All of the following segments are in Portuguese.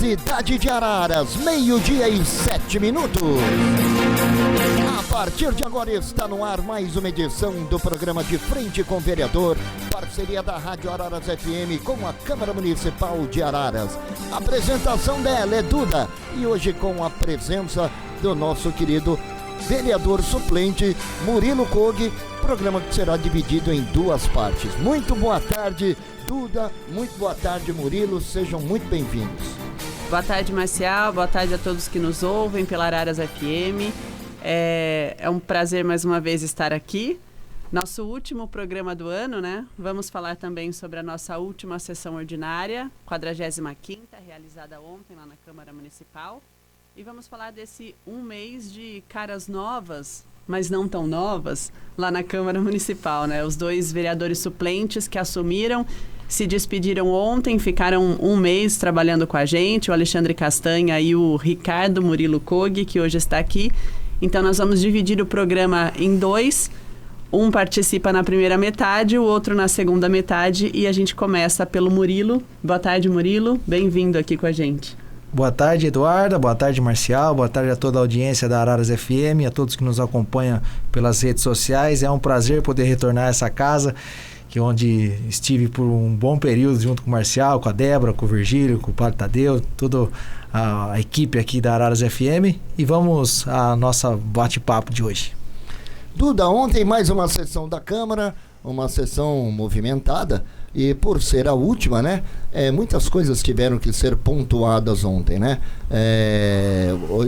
cidade de Araras, 12:07. A partir de agora está no ar mais uma edição do programa De Frente com o Vereador, parceria da Rádio Araras FM com a Câmara Municipal de Araras. A apresentação dela é Duda e hoje com a presença do nosso querido vereador suplente Murilo Coghi, programa que será dividido em duas partes. Muito boa tarde, Duda, muito boa tarde, Murilo, sejam muito bem-vindos. Boa tarde, Marcial, boa tarde a todos que nos ouvem pela Araras FM. É um prazer mais uma vez estar aqui. Nosso último programa do ano, né? Vamos falar também sobre a nossa última sessão ordinária, 45ª, realizada ontem lá na Câmara Municipal. E vamos falar desse um mês de caras novas, mas não tão novas, lá na Câmara Municipal, né? Os dois vereadores suplentes que assumiram se despediram ontem, ficaram um mês trabalhando com a gente, o Alexandre Castanha e o Ricardo Murilo Coghi, que hoje está aqui. Então nós vamos dividir o programa em dois. Um participa na primeira metade, o outro na segunda metade, e a gente começa pelo Murilo. Boa tarde, Murilo. Bem-vindo aqui com a gente. Boa tarde, Eduarda. Boa tarde, Marcial. Boa tarde a toda a audiência da Araras FM, a todos que nos acompanham pelas redes sociais. É um prazer poder retornar a essa casa, onde estive por um bom período junto com o Marcial, com a Débora, com o Virgílio, com o Padre Tadeu, toda a equipe aqui da Araras FM. E vamos à nossa bate-papo de hoje. Duda, ontem mais uma sessão da Câmara, uma sessão movimentada, e por ser a última, né, muitas coisas tiveram que ser pontuadas ontem, né?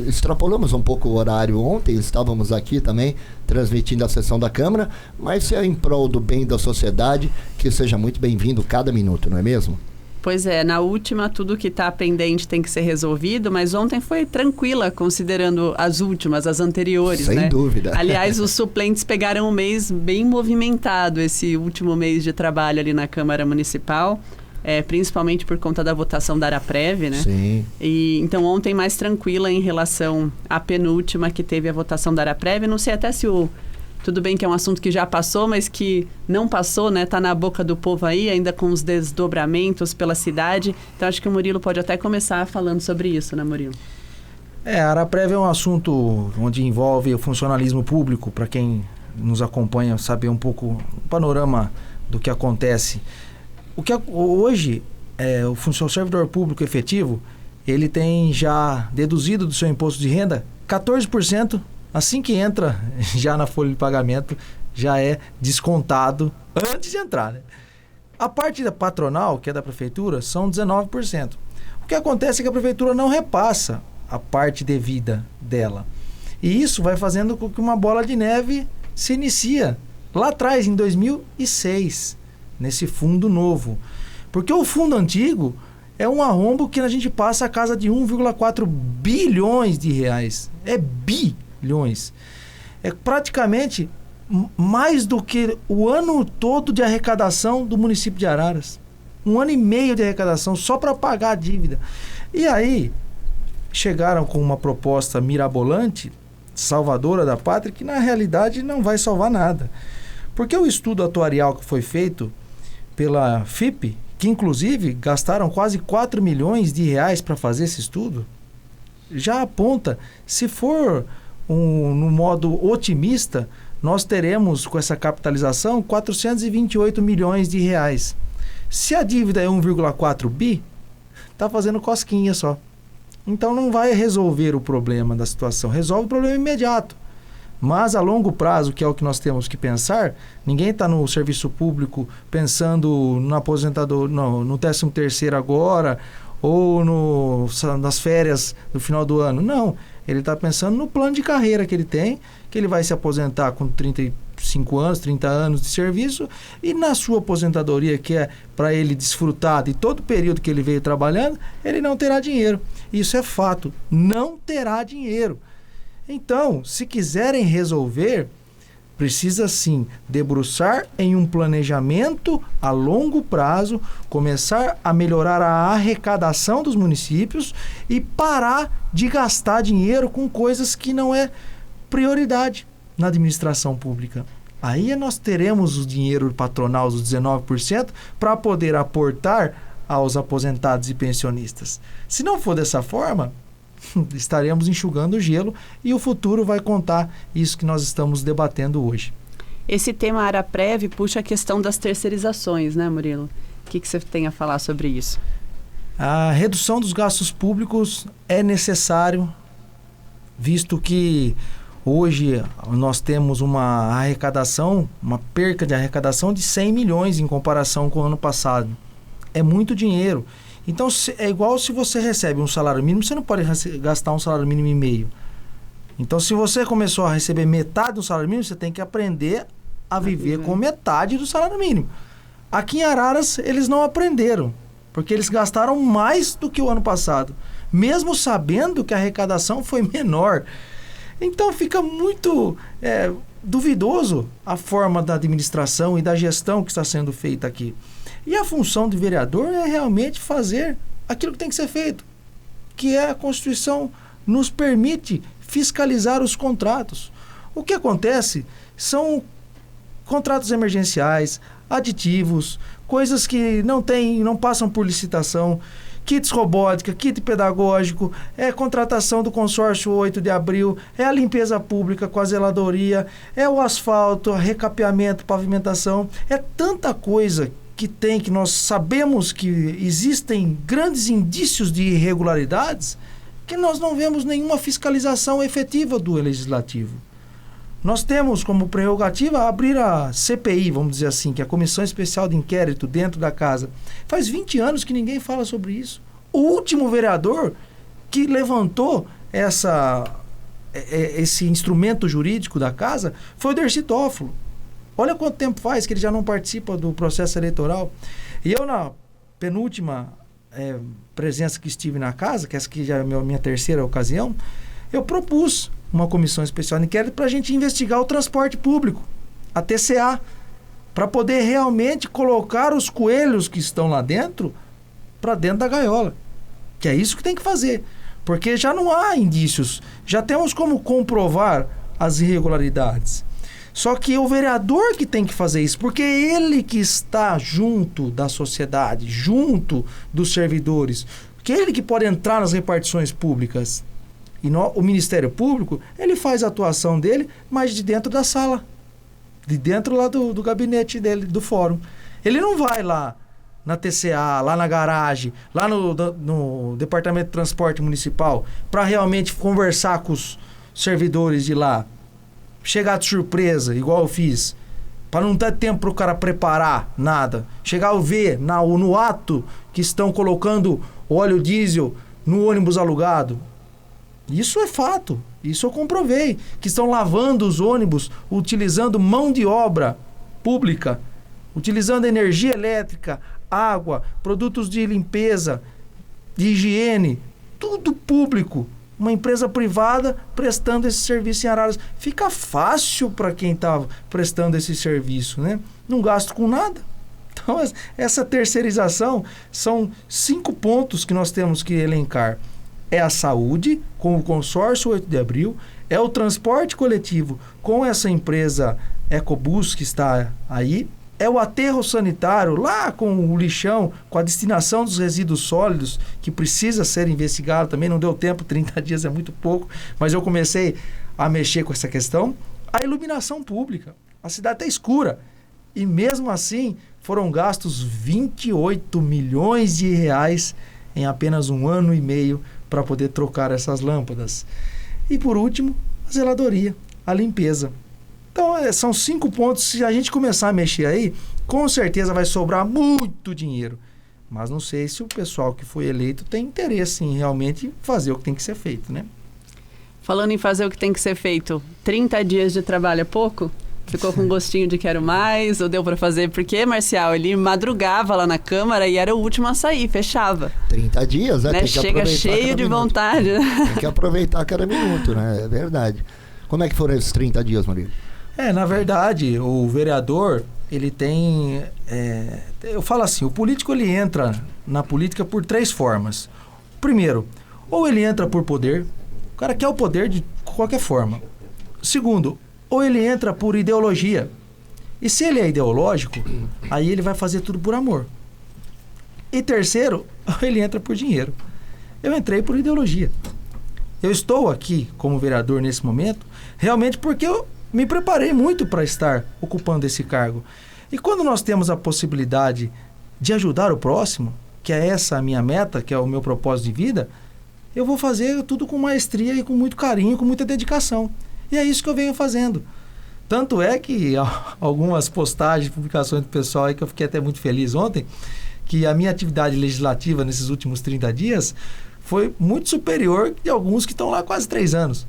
Extrapolamos um pouco o horário ontem, estávamos aqui também transmitindo a sessão da Câmara, mas se é em prol do bem da sociedade, que seja muito bem-vindo cada minuto, não é mesmo? Pois é, na última tudo que está pendente tem que ser resolvido, mas ontem foi tranquila, considerando as últimas, as anteriores, né? Sem dúvida. Aliás, os suplentes pegaram um mês bem movimentado, esse último mês de trabalho ali na Câmara Municipal, principalmente por conta da votação da Araprev, né? Sim. E, então ontem mais tranquila em relação à penúltima que teve a votação da Araprev. Não sei até se tudo bem que é um assunto que já passou, mas que não passou, né? Tá na boca do povo aí, ainda com os desdobramentos pela cidade. Então, acho que o Murilo pode até começar falando sobre isso, né, Murilo? A Araprev é um assunto onde envolve o funcionalismo público, para quem nos acompanha saber um pouco o panorama do que acontece. Hoje, o servidor público efetivo, ele tem já deduzido do seu imposto de renda 14%. Assim que entra já na folha de pagamento, já é descontado antes de entrar, né? A parte da patronal, que é da prefeitura, são 19%. O que acontece é que a prefeitura não repassa a parte devida dela. E isso vai fazendo com que uma bola de neve se inicia lá atrás, em 2006, nesse fundo novo. Porque o fundo antigo é um arrombo que a gente passa a casa de 1,4 bilhões de reais. É bilhões. É praticamente mais do que o ano todo de arrecadação do município de Araras. 1 ano e meio de arrecadação só para pagar a dívida. E aí chegaram com uma proposta mirabolante, salvadora da pátria, que na realidade não vai salvar nada. Porque o estudo atuarial que foi feito pela FIPE, que inclusive gastaram quase 4 milhões de reais para fazer esse estudo, já aponta, se for no modo otimista, nós teremos com essa capitalização 428 milhões de reais. Se a dívida é 1,4 bi, está fazendo cosquinha só. Então não vai resolver o problema da situação, resolve o problema imediato. Mas a longo prazo, que é o que nós temos que pensar, ninguém está no serviço público pensando no aposentador, não, no 13º agora, ou nas férias do final do ano. Não, ele está pensando no plano de carreira que ele tem, que ele vai se aposentar com 35 anos, 30 anos de serviço, e na sua aposentadoria, que é para ele desfrutar de todo o período que ele veio trabalhando, ele não terá dinheiro. Isso é fato, não terá dinheiro. Então, se quiserem resolver, precisa sim debruçar em um planejamento a longo prazo, começar a melhorar a arrecadação dos municípios e parar de gastar dinheiro com coisas que não é prioridade na administração pública. Aí nós teremos o dinheiro patronal dos 19% para poder aportar aos aposentados e pensionistas. Se não for dessa forma, estaremos enxugando o gelo e o futuro vai contar isso que nós estamos debatendo hoje. Esse tema Araprev puxa a questão das terceirizações, né, Murilo? O que você tem a falar sobre isso? A redução dos gastos públicos é necessário, visto que hoje nós temos uma arrecadação, uma perca de arrecadação de 100 milhões em comparação com o ano passado. É muito dinheiro. Então é igual se você recebe um salário mínimo, você não pode gastar um salário mínimo e meio. Então se você começou a receber metade do salário mínimo, você tem que aprender a viver com metade do salário mínimo. Aqui em Araras eles não aprenderam, porque eles gastaram mais do que o ano passado, mesmo sabendo que a arrecadação foi menor. Então fica muito duvidoso a forma da administração e da gestão que está sendo feita aqui. E a função do vereador é realmente fazer aquilo que tem que ser feito, que é a Constituição nos permite fiscalizar os contratos. O que acontece são contratos emergenciais, aditivos, coisas que não passam por licitação, kits robótica, kit pedagógico, é contratação do consórcio 8 de abril, é a limpeza pública com a zeladoria, é o asfalto, recapeamento, pavimentação, é tanta coisa que nós sabemos que existem grandes indícios de irregularidades que nós não vemos nenhuma fiscalização efetiva do Legislativo. Nós temos como prerrogativa abrir a CPI, vamos dizer assim, que é a Comissão Especial de Inquérito dentro da casa. Faz 20 anos que ninguém fala sobre isso. O último vereador que levantou esse instrumento jurídico da casa foi o Dercy Toffolo. Olha quanto tempo faz que ele já não participa do processo eleitoral. E eu, na penúltima presença que estive na casa, que essa aqui já é a minha terceira ocasião, eu propus uma comissão especial de inquérito para a gente investigar o transporte público, a TCA, para poder realmente colocar os coelhos que estão lá dentro para dentro da gaiola. Que é isso que tem que fazer. Porque já não há indícios, já temos como comprovar as irregularidades. Só que é o vereador que tem que fazer isso, porque é ele que está junto da sociedade, junto dos servidores, que é ele que pode entrar nas repartições públicas. E o Ministério Público, ele faz a atuação dele, mas de dentro da sala, de dentro lá do gabinete dele, do fórum. Ele não vai lá na TCA, lá na garagem, lá no Departamento de Transporte Municipal, para realmente conversar com os servidores de lá. Chegar de surpresa, igual eu fiz, para não ter tempo para o cara preparar nada. Chegar a ver no ato que estão colocando óleo diesel no ônibus alugado. Isso é fato, isso eu comprovei, que estão lavando os ônibus utilizando mão de obra pública, utilizando energia elétrica, água, produtos de limpeza, de higiene, tudo público. Uma empresa privada prestando esse serviço em Araras. Fica fácil para quem está prestando esse serviço, né? Não gasto com nada. Então, essa terceirização são 5 pontos que nós temos que elencar. É a saúde, com o consórcio 8 de abril, é o transporte coletivo com essa empresa Ecobus que está aí, é o aterro sanitário lá com o lixão, com a destinação dos resíduos sólidos, que precisa ser investigado também, não deu tempo, 30 dias é muito pouco, mas eu comecei a mexer com essa questão. A iluminação pública, a cidade está escura, e mesmo assim foram gastos 28 milhões de reais em apenas 1 ano e meio para poder trocar essas lâmpadas. E por último, a zeladoria, a limpeza. Então, são 5 pontos. Se a gente começar a mexer aí, com certeza vai sobrar muito dinheiro. Mas não sei se o pessoal que foi eleito tem interesse em realmente fazer o que tem que ser feito, né? Falando em fazer o que tem que ser feito, 30 dias de trabalho é pouco? Ficou com gostinho de quero mais? Ou deu para fazer? Porque, Marcial, ele madrugava lá na Câmara e era o último a sair, fechava. 30 dias, né? Tem que Chega cheio de vontade. Tem que aproveitar cada minuto, né? É verdade. Como é que foram esses 30 dias, Maria? Na verdade, o vereador, ele tem... eu falo assim, o político ele entra na política por 3 formas. Primeiro, ou ele entra por poder, o cara quer o poder de qualquer forma. Segundo, ou ele entra por ideologia. E se ele é ideológico, aí ele vai fazer tudo por amor. E terceiro, ele entra por dinheiro. Eu entrei por ideologia. Eu estou aqui como vereador nesse momento realmente porque eu me preparei muito para estar ocupando esse cargo. E quando nós temos a possibilidade de ajudar o próximo, que é essa a minha meta, que é o meu propósito de vida, eu vou fazer tudo com maestria e com muito carinho, com muita dedicação. E é isso que eu venho fazendo. Tanto é que algumas postagens, publicações do pessoal aí que eu fiquei até muito feliz ontem, que a minha atividade legislativa nesses últimos 30 dias foi muito superior de alguns que estão lá há quase 3 anos.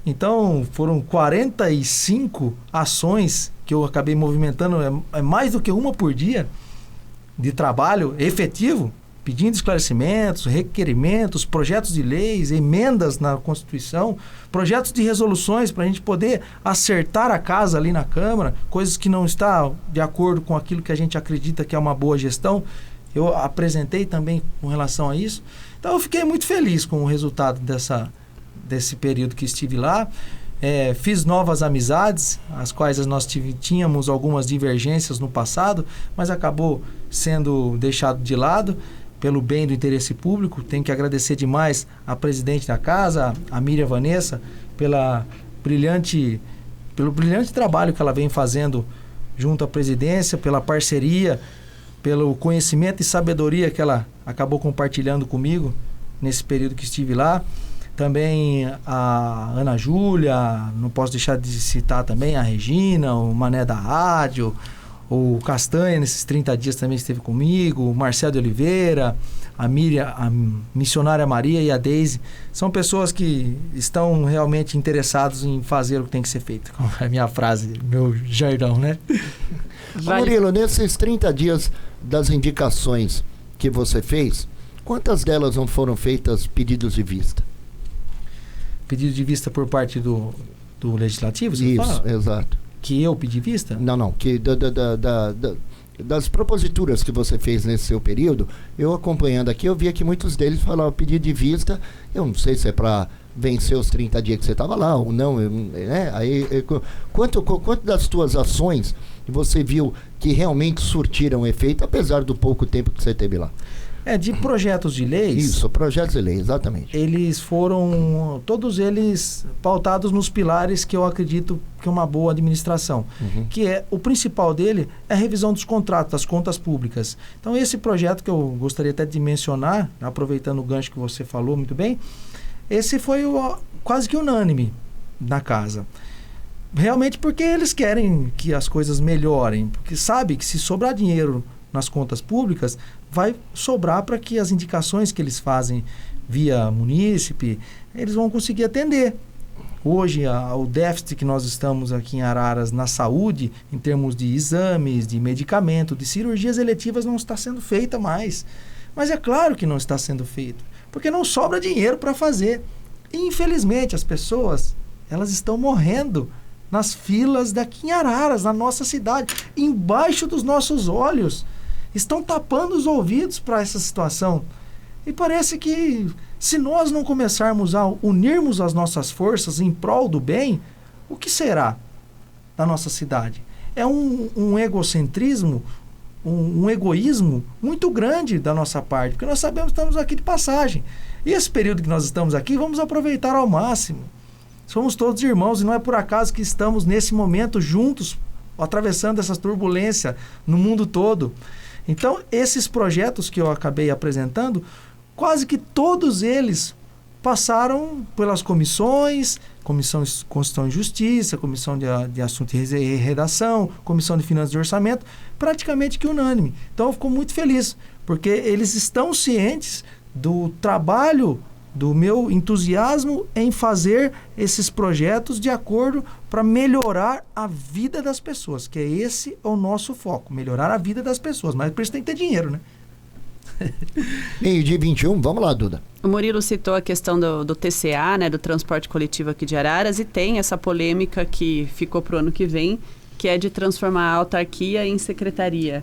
Então, foram 45 ações que eu acabei movimentando, é mais do que uma por dia, de trabalho efetivo, pedindo esclarecimentos, requerimentos, projetos de leis, emendas na Constituição, projetos de resoluções para a gente poder acertar a casa ali na Câmara, coisas que não estão de acordo com aquilo que a gente acredita que é uma boa gestão. Eu apresentei também com relação a isso. Então eu fiquei muito feliz com o resultado desse período que estive lá. Fiz novas amizades, as quais nós tínhamos algumas divergências no passado, mas acabou sendo deixado de lado pelo bem do interesse público. Tenho que agradecer demais a presidente da casa, a Miriam Vanessa, pelo brilhante trabalho que ela vem fazendo junto à presidência, pela parceria, pelo conhecimento e sabedoria que ela acabou compartilhando comigo nesse período que estive lá. Também a Ana Júlia, não posso deixar de citar também a Regina, o Mané da Rádio, o Castanha nesses 30 dias também esteve comigo, o Marcelo de Oliveira, a Miriam, a missionária Maria e a Deise. São pessoas que estão realmente interessados em fazer o que tem que ser feito. Como é a minha frase, meu jargão, né? Murilo, nesses 30 dias das indicações que você fez, quantas delas não foram feitas pedidos de vista? Pedido de vista por parte do Legislativo? Você Isso, fala? exato. Que eu pedi vista? Não. Que das proposituras que você fez nesse seu período, eu acompanhando aqui, eu via que muitos deles falavam pedido de vista. Eu não sei se é para vencer os 30 dias que você estava lá ou não. Quanto das tuas ações você viu que realmente surtiram efeito, apesar do pouco tempo que você teve lá? De projetos de leis... Isso, projetos de lei, exatamente. Eles foram, todos eles, pautados nos pilares que eu acredito que é uma boa administração. Que o principal dele é a revisão dos contratos, das contas públicas. Então, esse projeto que eu gostaria até de mencionar, aproveitando o gancho que você falou muito bem, esse foi quase que unânime na casa. Realmente porque eles querem que as coisas melhorem, porque sabe que se sobrar dinheiro nas contas públicas, vai sobrar para que as indicações que eles fazem via munícipe, eles vão conseguir atender. Hoje, o déficit que nós estamos aqui em Araras na saúde, em termos de exames, de medicamento, de cirurgias eletivas, não está sendo feita mais. Mas é claro que não está sendo feito, porque não sobra dinheiro para fazer. E, infelizmente, as pessoas, elas estão morrendo nas filas daqui em Araras, na nossa cidade, embaixo dos nossos olhos. Estão tapando os ouvidos para essa situação. E parece que se nós não começarmos a unirmos as nossas forças em prol do bem, o que será da nossa cidade? É um egocentrismo, um egoísmo muito grande da nossa parte, porque nós sabemos que estamos aqui de passagem. E esse período que nós estamos aqui, vamos aproveitar ao máximo. Somos todos irmãos e não é por acaso que estamos nesse momento juntos, atravessando essa turbulência no mundo todo. Então, esses projetos que eu acabei apresentando, quase que todos eles passaram pelas comissões, Comissão de Constituição e Justiça, Comissão de Assuntos e Redação, Comissão de Finanças e Orçamento, praticamente que unânime. Então, eu fico muito feliz, porque eles estão cientes do trabalho, do meu entusiasmo em fazer esses projetos de acordo para melhorar a vida das pessoas, que esse é o nosso foco, melhorar a vida das pessoas, mas por isso tem que ter dinheiro, né? Meio-dia 21, vamos lá, Duda. O Murilo citou a questão do TCA, né, do transporte coletivo aqui de Araras, e tem essa polêmica que ficou para o ano que vem, que é de transformar a autarquia em secretaria.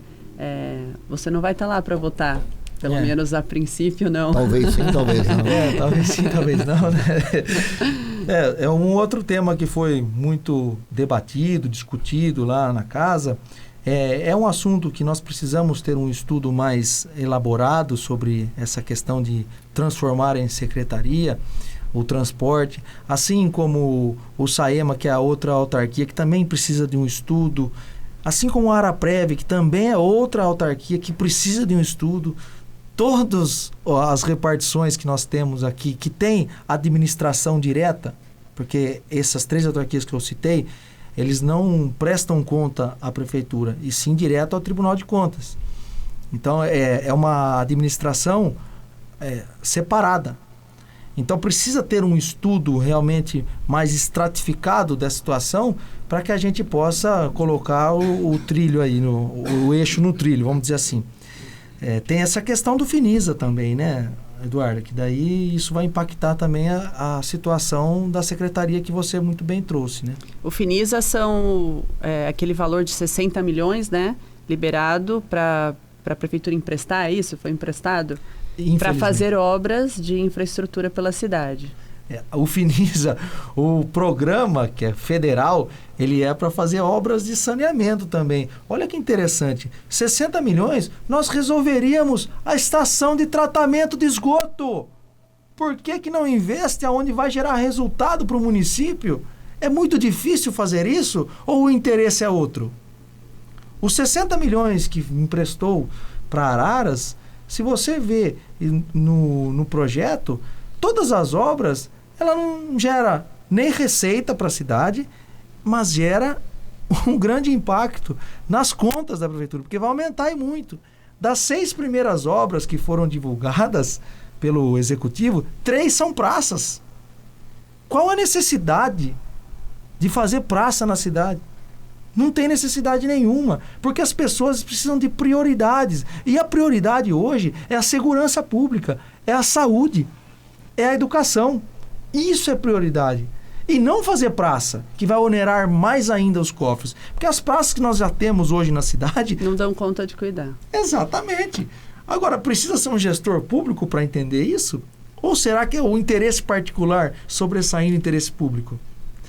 Você não vai estar lá para votar. Pelo menos a princípio, não. Talvez sim, talvez não. Talvez sim, talvez não, né? É um outro tema que foi muito debatido, discutido lá na casa, É um assunto que nós precisamos ter um estudo mais elaborado sobre essa questão de transformar em secretaria o transporte, assim como o SAEMA, que é a outra autarquia, que também precisa de um estudo, assim como a Araprev, que também é outra autarquia que precisa de um estudo. Todas as repartições que nós temos aqui, que tem administração direta, porque essas 3 autarquias que eu citei, eles não prestam conta à prefeitura, e sim direto ao Tribunal de Contas. Então, é uma administração separada. Então, precisa ter um estudo realmente mais estratificado dessa situação para que a gente possa colocar o trilho aí, o eixo no trilho, vamos dizer assim. Tem essa questão do Finisa também, né, Eduardo? Que daí isso vai impactar também a situação da secretaria que você muito bem trouxe, né? O Finisa são aquele valor de 60 milhões, né? Liberado para a prefeitura emprestar, é isso? Foi emprestado? Para fazer obras de infraestrutura pela cidade. O Finisa, o programa que é federal, ele é para fazer obras de saneamento também. Olha que interessante, 60 milhões nós resolveríamos a estação de tratamento de esgoto. Por que não investe aonde vai gerar resultado para o município? É muito difícil fazer isso ou o interesse é outro? Os 60 milhões que emprestou para Araras, se você vê no projeto, todas as obras, ela não gera nem receita para a cidade, mas gera um grande impacto nas contas da prefeitura, porque vai aumentar e muito. Das 6 primeiras obras que foram divulgadas pelo executivo, 3 são praças. Qual a necessidade de fazer praça na cidade? Não tem necessidade nenhuma, porque as pessoas precisam de prioridades. E a prioridade hoje é a segurança pública, é a saúde, é a educação. Isso é prioridade. E não fazer praça, que vai onerar mais ainda os cofres. Porque as praças que nós já temos hoje na cidade... não dão conta de cuidar. Exatamente. Agora, precisa ser um gestor público para entender isso? Ou será que é o interesse particular sobressaindo o interesse público?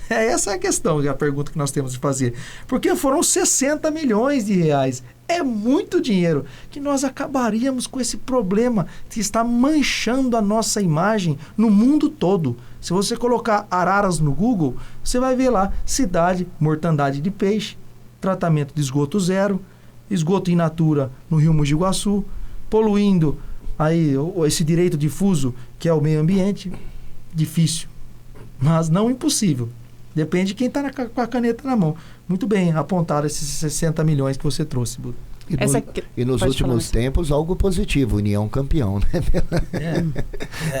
Essa é a questão, a pergunta que nós temos de fazer. Porque foram 60 milhões de reais. É muito dinheiro que nós acabaríamos com esse problema que está manchando a nossa imagem no mundo todo. Se você colocar Araras no Google, você vai ver lá cidade, mortandade de peixe, tratamento de esgoto zero, esgoto in natura no Rio Mogi Guaçu, poluindo aí esse direito difuso que é o meio ambiente. Difícil, mas não impossível. Depende de quem está com a caneta na mão. Muito bem apontado esses 60 milhões que você trouxe, Buda. E nos últimos tempos, algo positivo, União campeão, né?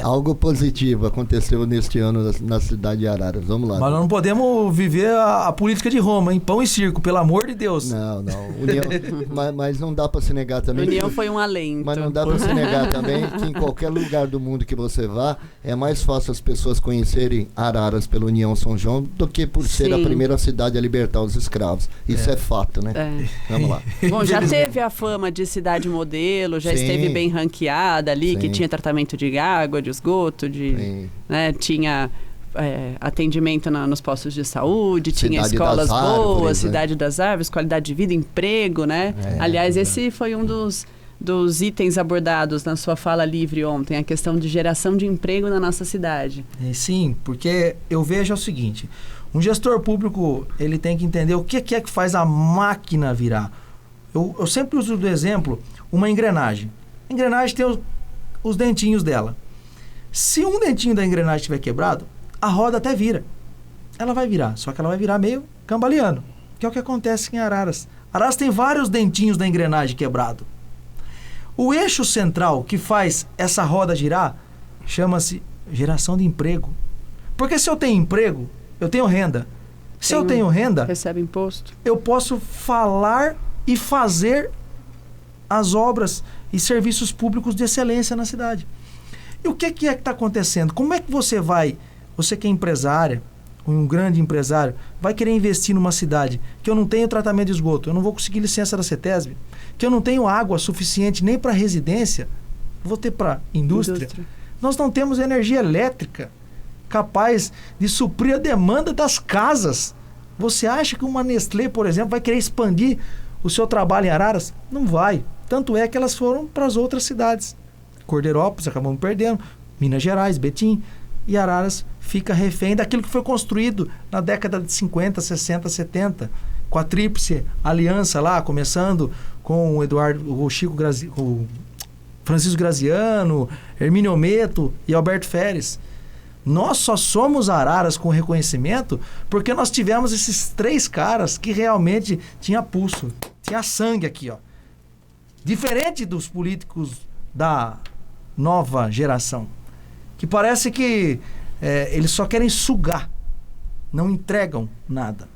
Algo positivo aconteceu neste ano na cidade de Araras. Vamos lá. Mas nós não podemos viver a política de Roma, hein? Pão e circo, pelo amor de Deus. Não. União, mas não dá para se negar também. União foi um alento. Mas não dá para se negar também que em qualquer lugar do mundo que você vá, é mais fácil as pessoas conhecerem Araras pela União São João do que por ser a primeira cidade a libertar os escravos. Isso é fato, né? Vamos lá. Bom, já teve a fama de cidade modelo, já esteve bem ranqueada ali, que tinha tratamento de água, de esgoto, né, tinha atendimento nos postos de saúde, tinha escolas boas, Cidade das Árvores, qualidade de vida, emprego, né? Aliás, esse foi um dos itens abordados na sua fala livre ontem, a questão de geração de emprego na nossa cidade. Sim, porque eu vejo o seguinte, um gestor público, ele tem que entender o que é que faz a máquina virar. Eu sempre uso do exemplo uma engrenagem. A engrenagem tem os dentinhos dela. Se um dentinho da engrenagem estiver quebrado, a roda até vira. Ela vai virar, só que ela vai virar meio cambaleando, que é o que acontece em Araras. Araras tem vários dentinhos da engrenagem quebrado. O eixo central que faz essa roda girar chama-se geração de emprego. Porque se eu tenho emprego, eu tenho renda. Se eu tenho renda, recebe imposto. Eu posso falar e fazer as obras e serviços públicos de excelência na cidade. E o que é que está acontecendo? Como é que você que é empresária, um grande empresário, vai querer investir numa cidade que eu não tenho tratamento de esgoto, eu não vou conseguir licença da CETESB, que eu não tenho água suficiente nem para residência, vou ter para indústria. Nós não temos energia elétrica capaz de suprir a demanda das casas. Você acha que uma Nestlé, por exemplo, vai querer expandir o seu trabalho em Araras? Não vai. Tanto é que elas foram para as outras cidades. Cordeirópolis, acabamos perdendo. Minas Gerais, Betim. E Araras fica refém daquilo que foi construído na década de 50, 60, 70. Com a tríplice aliança lá, começando com o Francisco Graziano, Hermínio Ometo e Alberto Feres. Nós só somos Araras com reconhecimento porque nós tivemos esses 3 caras que realmente tinha pulso, tinha sangue aqui, ó. Diferente dos políticos da nova geração, que parece que eles só querem sugar, não entregam nada.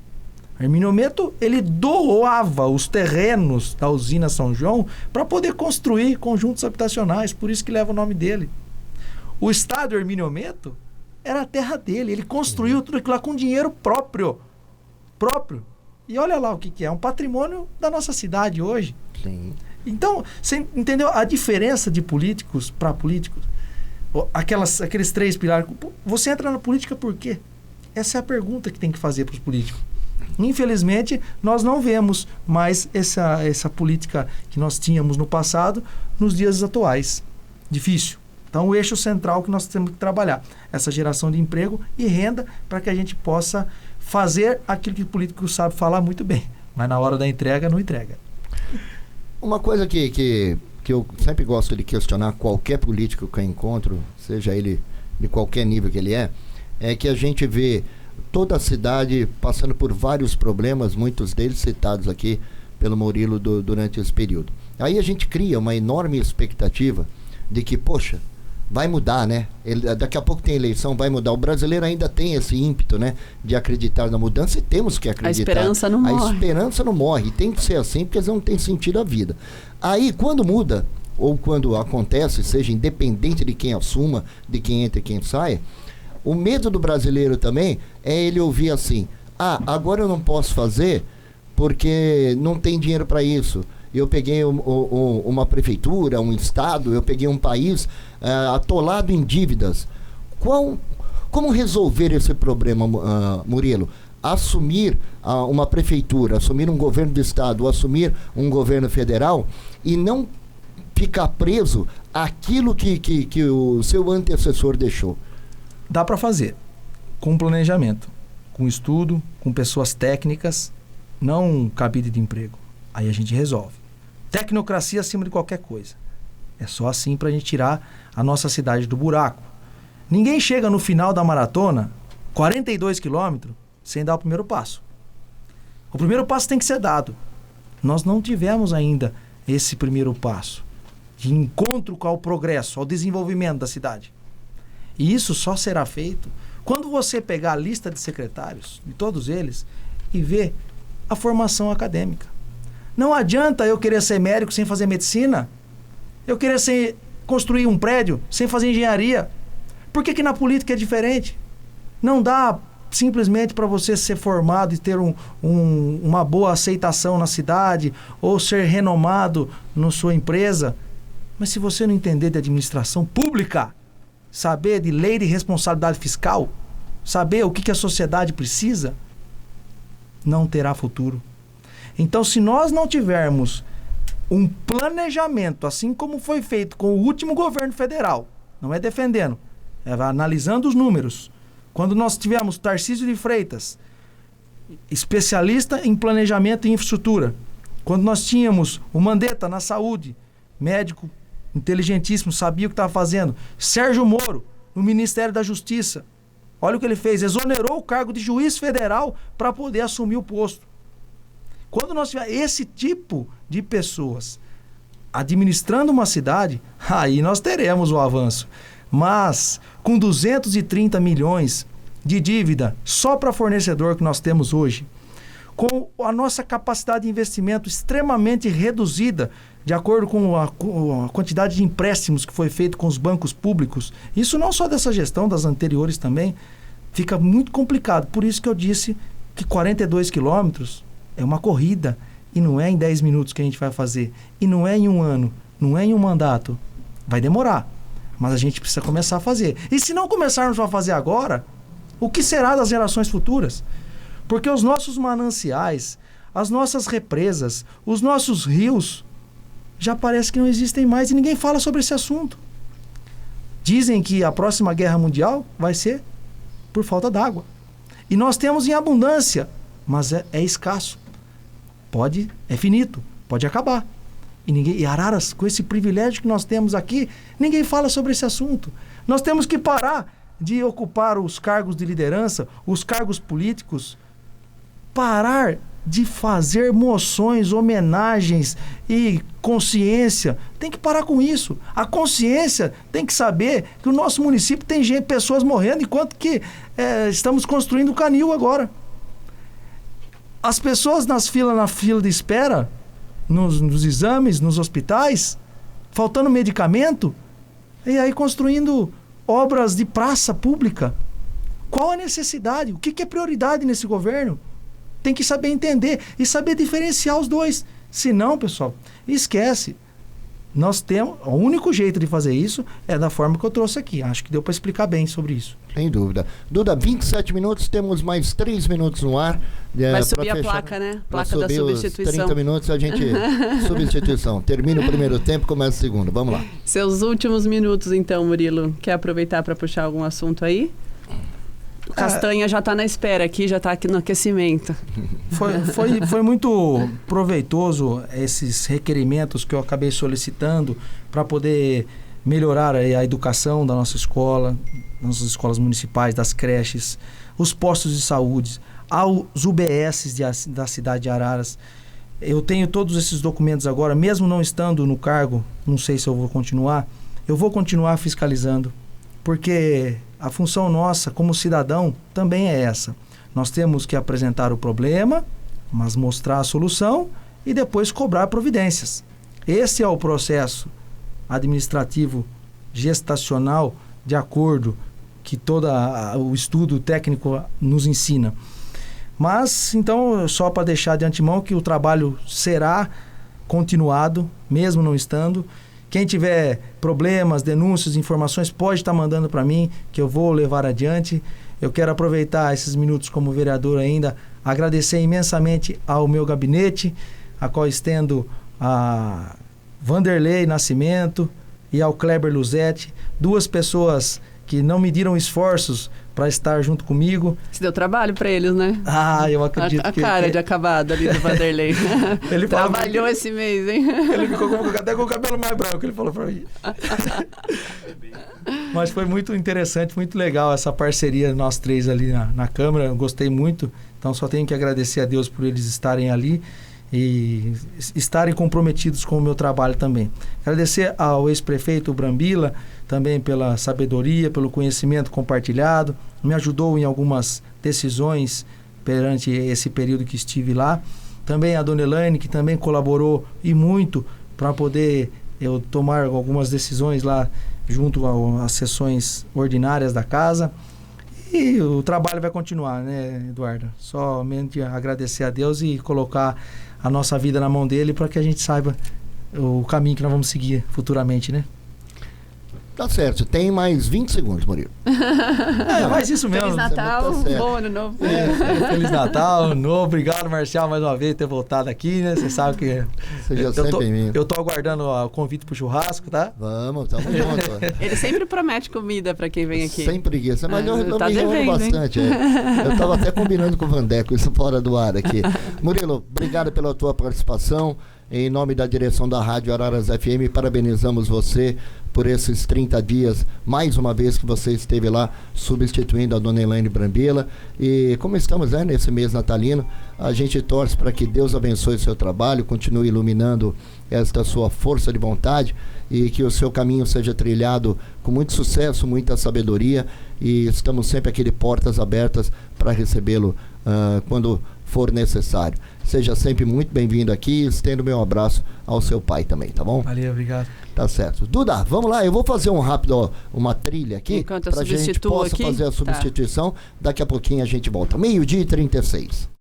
Hermínio Ometo, ele doava os terrenos da usina São João para poder construir conjuntos habitacionais, por isso que leva o nome dele. O estádio Hermínio Ometo era a terra dele, ele construiu tudo aquilo lá com dinheiro próprio. E olha lá o que é um patrimônio da nossa cidade hoje. Sim. Então, você entendeu a diferença de políticos para políticos? Aqueles 3 pilares. Você entra na política por quê? Essa é a pergunta que tem que fazer para os políticos. Infelizmente, nós não vemos mais essa política que nós tínhamos no passado nos dias atuais. Difícil. Então, o eixo central que nós temos que trabalhar, essa geração de emprego e renda para que a gente possa fazer aquilo que o político sabe falar muito bem, mas na hora da entrega, não entrega. Uma coisa que eu sempre gosto de questionar qualquer político que eu encontro, seja ele de qualquer nível que ele é que a gente vê toda a cidade passando por vários problemas, muitos deles citados aqui pelo Murilo durante esse período. Aí a gente cria uma enorme expectativa de que, poxa, vai mudar, né? Daqui a pouco tem eleição, vai mudar. O brasileiro ainda tem esse ímpeto, né? De acreditar na mudança, e temos que acreditar. A esperança não morre. A esperança não morre. E tem que ser assim, porque não tem sentido a vida. Aí, quando muda, ou quando acontece, seja independente de quem assuma, de quem entra e quem saia, o medo do brasileiro também é ele ouvir assim: agora eu não posso fazer porque não tem dinheiro para isso. Eu peguei uma prefeitura, um estado, eu peguei um país atolado em dívidas. Como resolver esse problema, Murilo? Assumir uma prefeitura, assumir um governo do estado, assumir um governo federal e não ficar preso àquilo que o seu antecessor deixou. Dá para fazer, com planejamento, com estudo, com pessoas técnicas, não um cabide de emprego. Aí a gente resolve. Tecnocracia acima de qualquer coisa. É só assim para a gente tirar a nossa cidade do buraco. Ninguém chega no final da maratona, 42 quilômetros, sem dar o primeiro passo. O primeiro passo tem que ser dado. Nós não tivemos ainda esse primeiro passo de encontro com o progresso, ao desenvolvimento da cidade. E isso só será feito quando você pegar a lista de secretários, de todos eles, e ver a formação acadêmica. Não adianta eu querer ser médico sem fazer medicina. Eu querer construir um prédio sem fazer engenharia. Por que na política é diferente? Não dá simplesmente para você ser formado e ter uma boa aceitação na cidade ou ser renomado na sua empresa. Mas se você não entender de administração pública, saber de lei de responsabilidade fiscal, saber o que a sociedade precisa, não terá futuro. Então, se nós não tivermos um planejamento, assim como foi feito com o último governo federal, não é defendendo, é analisando os números. Quando nós tivemos Tarcísio de Freitas, especialista em planejamento e infraestrutura, quando nós tínhamos o Mandetta na saúde, médico inteligentíssimo, sabia o que estava fazendo, Sérgio Moro, no Ministério da Justiça, olha o que ele fez, exonerou o cargo de juiz federal para poder assumir o posto. Quando nós tivermos esse tipo de pessoas administrando uma cidade, aí nós teremos o avanço. Mas com 230 milhões de dívida só para fornecedor que nós temos hoje, com a nossa capacidade de investimento extremamente reduzida, de acordo com a quantidade de empréstimos que foi feito com os bancos públicos, isso não só dessa gestão, das anteriores também, fica muito complicado. Por isso que eu disse que 42 quilômetros é uma corrida, e não é em 10 minutos que a gente vai fazer, e não é em um ano, não é em um mandato. Vai demorar, mas a gente precisa começar a fazer. E se não começarmos a fazer agora, o que será das gerações futuras? Porque os nossos mananciais, as nossas represas, os nossos rios, já parece que não existem mais e ninguém fala sobre esse assunto. Dizem que a próxima guerra mundial vai ser por falta d'água. E nós temos em abundância, mas é escasso. É finito, pode acabar. E Araras, com esse privilégio que nós temos aqui, ninguém fala sobre esse assunto. Nós temos que parar de ocupar os cargos de liderança, os cargos políticos, parar de fazer moções, homenagens e consciência. Tem que parar com isso. A consciência tem que saber que o nosso município tem pessoas morrendo, enquanto que estamos construindo o canil agora. As pessoas na fila de espera, nos exames, nos hospitais, faltando medicamento, e aí construindo obras de praça pública. Qual a necessidade? O que é prioridade nesse governo? Tem que saber entender e saber diferenciar os dois. Se não, pessoal, esquece. Nós temos... O único jeito de fazer isso é da forma que eu trouxe aqui. Acho que deu para explicar bem sobre isso. Sem dúvida. Duda, 27 minutos, temos mais 3 minutos no ar. Vai subir a placa, né? Placa da substituição. 30 minutos a gente... substituição. Termina o primeiro tempo, começa o segundo. Vamos lá. Seus últimos minutos, então, Murilo. Quer aproveitar para puxar algum assunto aí? O Castanha já está na espera aqui, já está aqui no aquecimento. Foi muito proveitoso esses requerimentos que eu acabei solicitando para poder melhorar a educação da nossa escola, nossas escolas municipais, das creches, os postos de saúde, aos UBSs da cidade de Araras. Eu tenho todos esses documentos agora, mesmo não estando no cargo, não sei se eu vou continuar fiscalizando, porque a função nossa como cidadão também é essa. Nós temos que apresentar o problema, mas mostrar a solução e depois cobrar providências. Esse é o processo administrativo gestacional de acordo que todo o estudo técnico nos ensina. Mas, então, só para deixar de antemão que o trabalho será continuado, mesmo não estando. Quem tiver problemas, denúncias, informações, pode estar mandando para mim, que eu vou levar adiante. Eu quero aproveitar esses minutos como vereador ainda, agradecer imensamente ao meu gabinete, a qual estendo a Vanderlei Nascimento e ao Kleber Luzetti, 2 pessoas que não mediram esforços para estar junto comigo. Você deu trabalho para eles, né? Eu acredito a cara de acabado ali do Vanderlei. Ele trabalhou esse mês, hein? Ele ficou até com o cabelo mais branco, ele falou para mim. Mas foi muito interessante, muito legal essa parceria nós 3 ali na Câmara. Eu gostei muito. Então só tenho que agradecer a Deus por eles estarem ali e estarem comprometidos com o meu trabalho também. Agradecer ao ex-prefeito Brambila também pela sabedoria, pelo conhecimento compartilhado, me ajudou em algumas decisões perante esse período que estive lá. Também a Dona Elaine, que também colaborou e muito para poder eu tomar algumas decisões lá junto às sessões ordinárias da casa. E o trabalho vai continuar, né, Eduardo? Somente agradecer a Deus e colocar a nossa vida na mão dele para que a gente saiba o caminho que nós vamos seguir futuramente, né? Tá certo, tem mais 20 segundos, Murilo. Mas isso mesmo. Feliz Natal, bom ano novo. Feliz Natal, ano novo. Obrigado, Marcial, mais uma vez por ter voltado aqui, né? Você sabe que eu tô aguardando o convite pro churrasco, tá? Vamos, tamo junto. Ele sempre promete comida pra quem vem aqui. Sem preguiça, mas eu me enrolo bastante. Eu tava até combinando com o Vandeco, isso fora do ar aqui. Murilo, obrigado pela tua participação. Em nome da direção da Rádio Araras FM, parabenizamos você por esses 30 dias, mais uma vez que você esteve lá substituindo a Dona Elaine Brambila. E como estamos nesse mês natalino, a gente torce para que Deus abençoe o seu trabalho, continue iluminando esta sua força de vontade e que o seu caminho seja trilhado com muito sucesso, muita sabedoria, e estamos sempre aqui de portas abertas para recebê-lo quando for necessário. Seja sempre muito bem-vindo aqui e estendo meu abraço ao seu pai também, tá bom? Valeu, obrigado. Tá certo. Duda, vamos lá, eu vou fazer uma trilha aqui enquanto pra gente possa fazer a substituição. Daqui a pouquinho a gente volta. 12:36.